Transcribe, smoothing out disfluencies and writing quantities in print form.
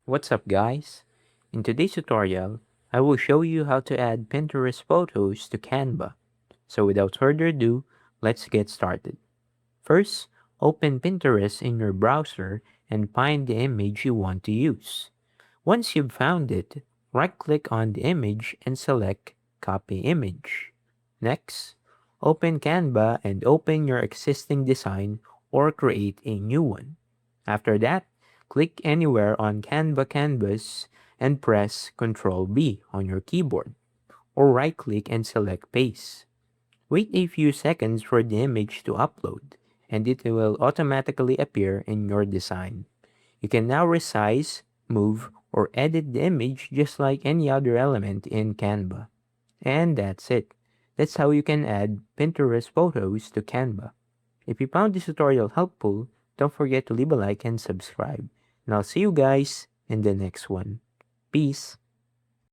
What's up, guys? In today's tutorial, I will show you how to add Pinterest photos to Canva. So without further ado, let's get started. First, open Pinterest in your browser and find the image you want to use. Once you've found it, right-click on the image and select Copy Image. Next, open Canva and open your existing design or create a new one. After that, click anywhere on Canva canvas and press Ctrl B on your keyboard, or right-click and select Paste. Wait a few seconds for the image to upload, and it will automatically appear in your design. You can now resize, move, or edit the image just like any other element in Canva. And that's it. That's how you can add Pinterest photos to Canva. If you found this tutorial helpful, don't forget to leave a like and subscribe. And I'll see you guys in the next one. Peace.